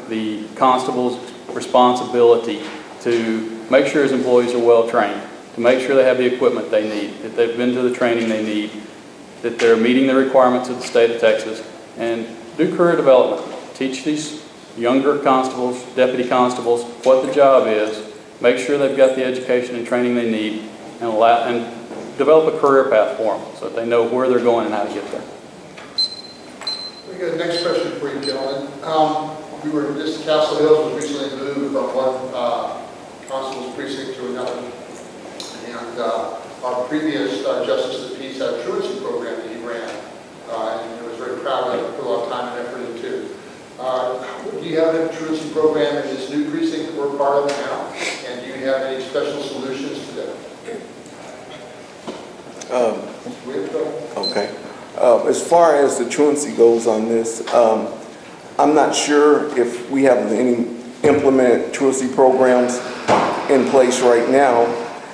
the constable's responsibility to make sure his employees are well trained, to make sure they have the equipment they need, that they've been to the training they need, that they're meeting the requirements of the state of Texas, and do career development. Teach these younger constables, deputy constables, what the job is, make sure they've got the education and training they need, and develop a career path for them so that they know where they're going and how to get there. We got the next question for you, gentlemen. This Castle Hills was recently moved from one constable's precinct to another, and our previous Justice of the Peace had a truancy program that he ran, and he was very proud of it, put a lot of time and effort into. Do you have a truancy program in this new precinct that we're part of now, and do you have any special solutions to that? Okay. As far as the truancy goes on this, I'm not sure if we have any implemented truancy programs in place right now.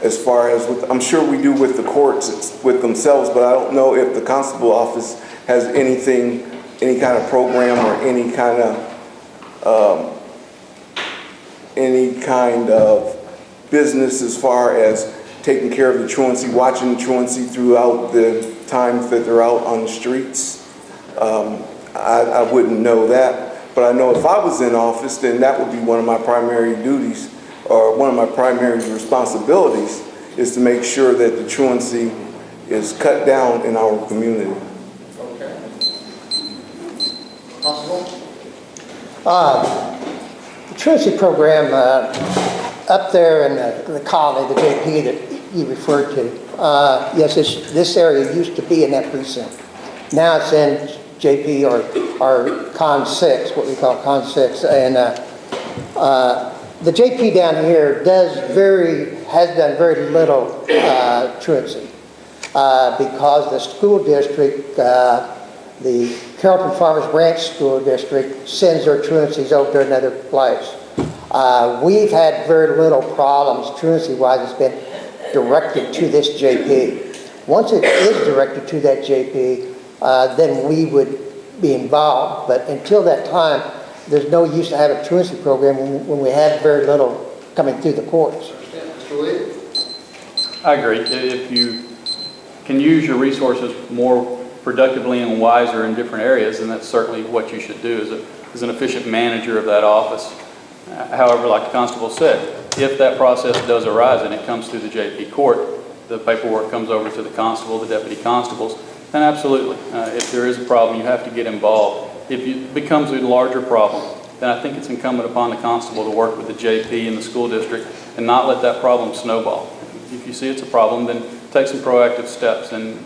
As far as I'm sure we do with the courts with themselves, but I don't know if the constable office has any kind of program or any kind of business as far as taking care of the truancy, watching the truancy throughout the times that they're out on the streets. I wouldn't know that, but I know if I was in office, then that would be one of my primary duties, or one of my primary responsibilities, is to make sure that the truancy is cut down in our community. Okay. Constable? The truancy program up there in the colony, the JP that you referred to, yes, this area used to be in that precinct. Now it's in JP or Con 6, what we call Con 6, and the JP down here has done very little truancy because the school district, the Carrollton Farmers Branch School District, sends their truancies over to another place. We've had very little problems truancy-wise. It's been directed to this JP. Once it is directed to that JP, then we would be involved. But until that time, there's no use to have a truancy program when we have very little coming through the courts. Mr. Lee? I agree. If you can use your resources more productively and wiser in different areas, then that's certainly what you should do as an efficient manager of that office. However, like the constable said, if that process does arise and it comes through the JP court, the paperwork comes over to the constable, the deputy constables, then absolutely, if there is a problem, you have to get involved. If it becomes a larger problem, then I think it's incumbent upon the constable to work with the JP and the school district and not let that problem snowball. If you see it's a problem, then take some proactive steps and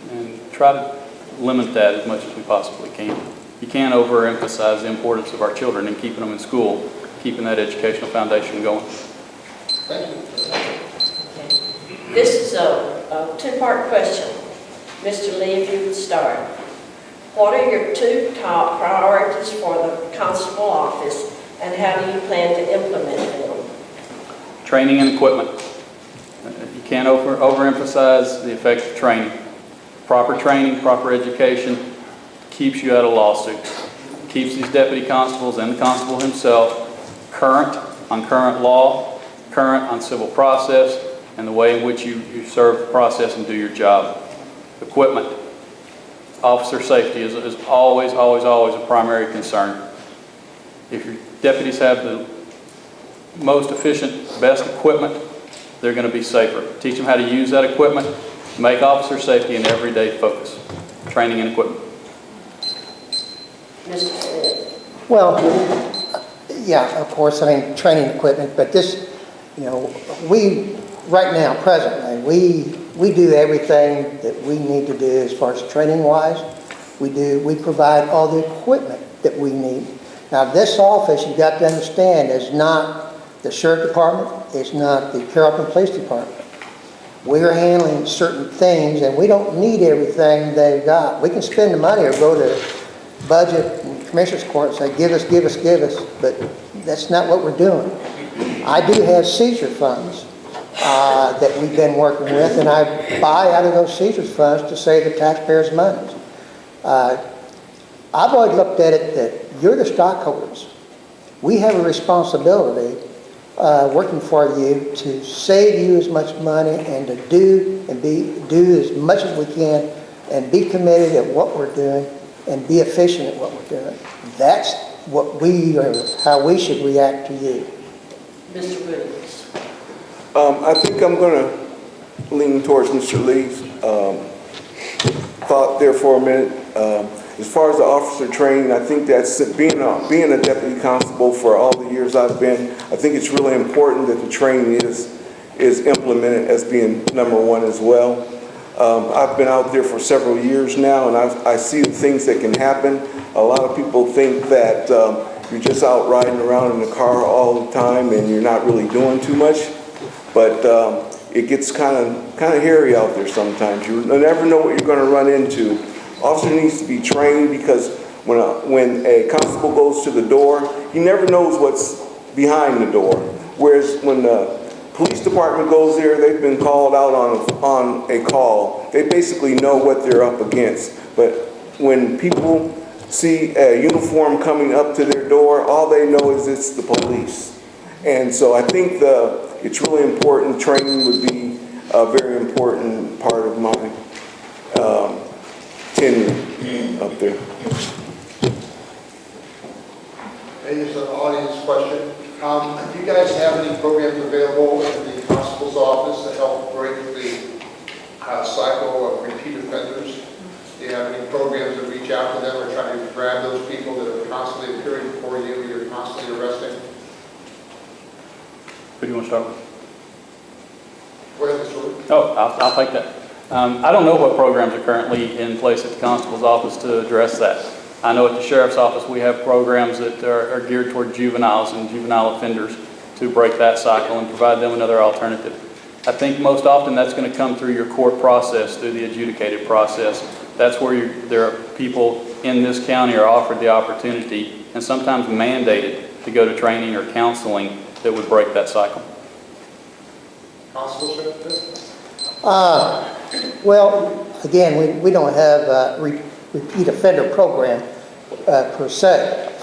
try to limit that as much as we possibly can. You can't overemphasize the importance of our children and keeping them in school, keeping that educational foundation going. Thank you. This is a two-part question. Mr. Lee, if you would start. What are your two top priorities for the constable office, and how do you plan to implement them? Training and equipment. You can't overemphasize the effect of training. Proper training, proper education keeps you out of lawsuits. Keeps these deputy constables and the constable himself current on current law, current on civil process, and the way in which you serve the process and do your job. Equipment. Officer safety is always a primary concern. If your deputies have the most efficient, best equipment, they're going to be safer. Teach them how to use that equipment. Make officer safety an everyday focus. Training and equipment. Mr. Smith. Well, yeah, of course, I mean, training equipment, but this, we, right now, presently, we do everything that we need to do as far as training-wise. We provide all the equipment that we need. Now, this office, you've got to understand, is not the Sheriff Department. It's not the Carrollton Police Department. We're handling certain things, and we don't need everything they've got. We can spend the money or go to budget and commissioner's court and say, give us, but that's not what we're doing. I do have seizure funds that we've been working with, and I buy out of those seizure funds to save the taxpayers' money. I've always looked at it that you're the stockholders. we have a responsibility working for you to save you as much money and to do as much as we can and be committed at what we're doing and be efficient at what we're doing. That's how we should react to you. Mr. Williams. I think I'm going to lean towards Mr. Lee's thought there for a minute. As far as the officer training, I think that's being a deputy constable for all the years I've been. I think it's really important that the training is implemented as being number one as well. I've been out there for several years now, and I see the things that can happen. A lot of people think that you're just out riding around in the car all the time and you're not really doing too much, but it gets kind of hairy out there sometimes. You never know what you're going to run into. Officer needs to be trained because when a constable goes to the door, he never knows what's behind the door. Whereas when the police department goes there, they've been called out on a call. They basically know what they're up against. But when people see a uniform coming up to their door, all they know is it's the police. And so I think it's really important. Training would be a very important part of my tenure up there. Hey, this is an audience question. Do you guys have any programs available at the constable's office to help break the cycle of repeat offenders? Do you have any programs that reach out to them or try to grab those people that are constantly appearing before you, you're constantly arresting? Who do you want to start with? Go ahead, Mr. Lee. Oh, I'll take that. I don't know what programs are currently in place at the constable's office to address that. I know at the sheriff's office we have programs that are geared toward juveniles and juvenile offenders to break that cycle and provide them another alternative. I think most often that's going to come through your court process, through the adjudicated process. That's where there are people in this county are offered the opportunity and sometimes mandated to go to training or counseling that would break that cycle. Constable, Sheriff? Well, again, we don't have a repeat offender program per se.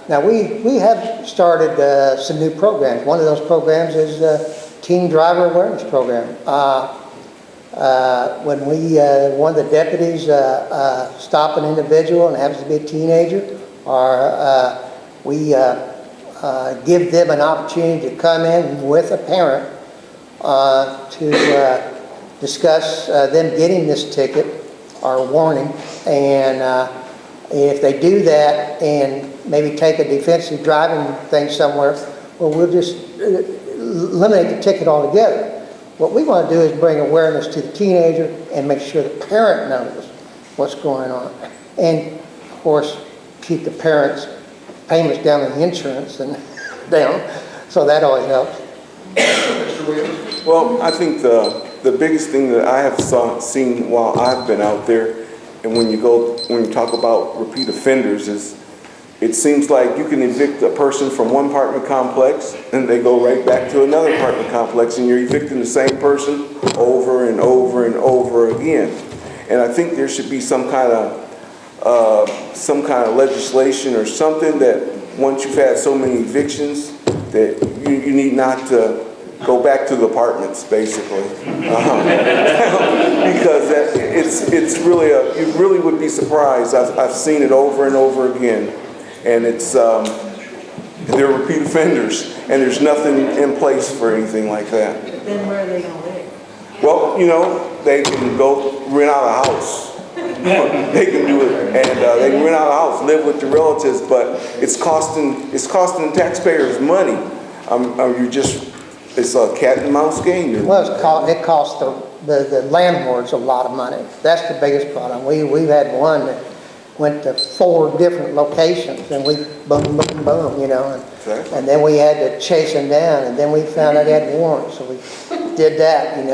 Now, we have started some new programs. One of those programs is Teen Driver Awareness Program. When one of the deputies stop an individual and happens to be a teenager, we give them an opportunity to come in with a parent to discuss them getting this ticket or warning, and if they do that and maybe take a defensive driving thing somewhere, well, we'll just eliminate the ticket altogether. What we want to do is bring awareness to the teenager and make sure the parent knows what's going on, and of course keep the parents' payments down in the insurance and down, so that always helps. Mr. Williams? Well, I think the biggest thing that I have seen while I've been out there, and when you talk about repeat offenders, is it seems like you can evict a person from one apartment complex and they go right back to another apartment complex, and you're evicting the same person over and over and over again. And I think there should be some kind of legislation or something that once you've had so many evictions that you need not to go back to the apartments, basically, because it's really you really would be surprised. I've seen it over and over again, and they're repeat offenders, and there's nothing in place for anything like that. But then where are they going to live? Well, they can go rent out a house. They can do it, and they can rent out a house, live with the relatives, but it's costing taxpayers money. It's a cat and mouse game. Well, it costs the landlords a lot of money. That's the biggest problem. We've had one that went to 4 different locations, and we boom, boom, boom, Exactly. and then we had to chase him down, and then we found out he had warrants, so we did that, and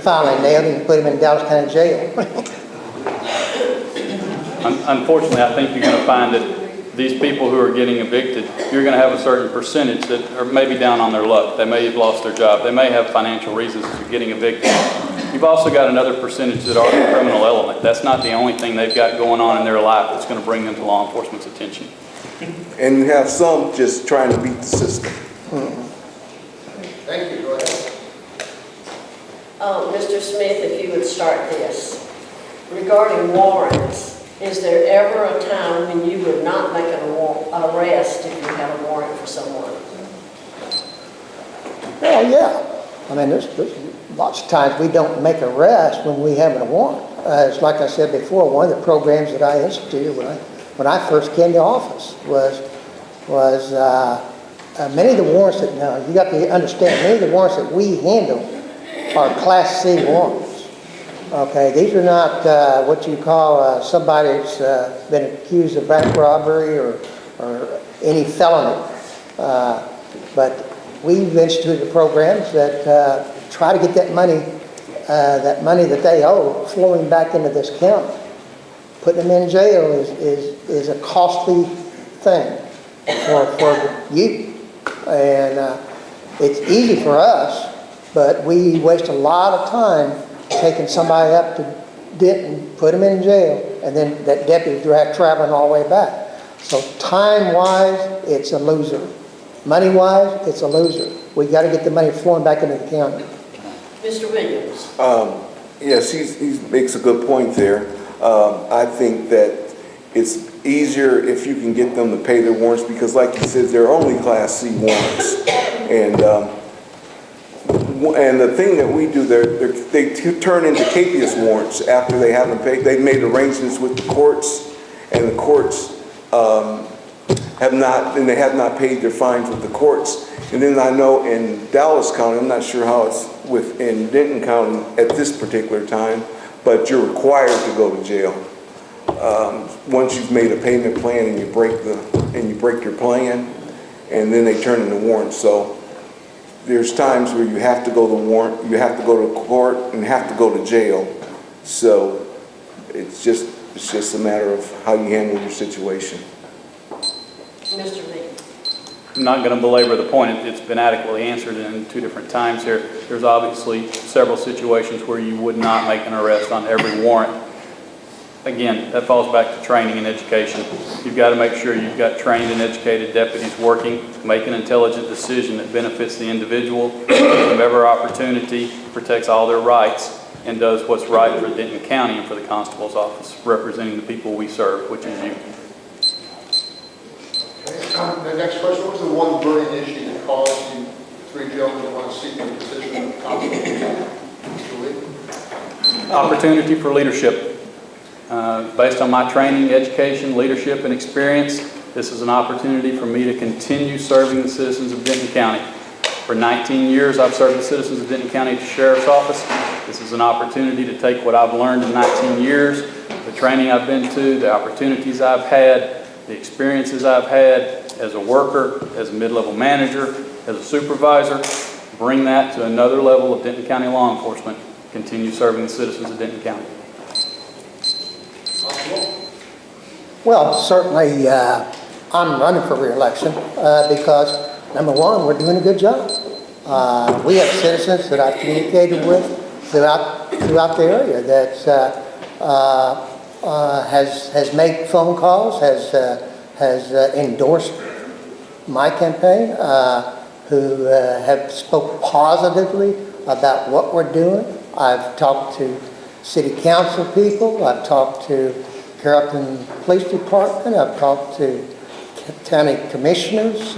finally nailed him and put him in Dallas County Jail. Unfortunately, I think you're going to find that these people who are getting evicted, you're going to have a certain percentage that are maybe down on their luck. They may have lost their job. They may have financial reasons for getting evicted. You've also got another percentage that are the criminal element. That's not the only thing they've got going on in their life that's going to bring them to law enforcement's attention. And you have some just trying to beat the system. Thank you, go ahead. Mr. Smith, if you would start this. Regarding warrants, is there ever a time when you would not make an arrest if you have a warrant for someone? Well, yeah. I mean, there's lots of times we don't make arrests when we have a warrant. It's like I said before, one of the programs that I instituted when I first came to office was many of the warrants that, now you got to understand, many of the warrants that we handle are Class C warrants. Okay, these are not what you call somebody that's been accused of bank robbery or any felony. But we've instituted programs that try to get that money that they owe flowing back into this county. Putting them in jail is a costly thing for you. And it's easy for us, but we waste a lot of time taking somebody up to Denton, put them in jail, and then that deputy traveling all the way back. So time-wise, it's a loser. Money-wise, it's a loser. We got to get the money flowing back into the county. Mr. Williams? Yes, he makes a good point there. I think that it's easier if you can get them to pay their warrants because, like he says, they're only Class C warrants. And the thing that we do, they turn into capious warrants after they haven't paid. They've made arrangements with the courts, and the courts have not paid their fines with the courts. And then I know in Dallas County, I'm not sure how it's in Denton County at this particular time, but you're required to go to jail once you've made a payment plan and you break your plan, and then they turn into warrants. So there's times where you have to go to court and have to go to jail. So it's just a matter of how you handle your situation. Mr. Lee? I'm not going to belabor the point. It's been adequately answered in two different times here. There's obviously several situations where you would not make an arrest on every warrant. Again, that falls back to training and education. You've got to make sure you've got trained and educated deputies working, make an intelligent decision that benefits the individual, gives them every opportunity, protects all their rights, and does what's right for Denton County and for the Constable's office, representing the people we serve, which is you. The next question, what was the one burning issue that caused you three gentlemen to want to seek the position of Constable? Mr. Lee? Opportunity for leadership. Based on my training, education, leadership, and experience, this is an opportunity for me to continue serving the citizens of Denton County. For 19 years, I've served the citizens of Denton County Sheriff's Office. This is an opportunity to take what I've learned in 19 years, the training I've been to, the opportunities I've had, the experiences I've had as a worker, as a mid-level manager, as a supervisor, bring that to another level of Denton County law enforcement, continue serving the citizens of Denton County. Well, certainly I'm running for re-election because, number one, we're doing a good job. We have citizens that I've communicated with throughout the area that has made phone calls, has endorsed my campaign, who have spoke positively about what we're doing. I've talked to city council people, I've talked to Carrollton Police Department, I've talked to county commissioners,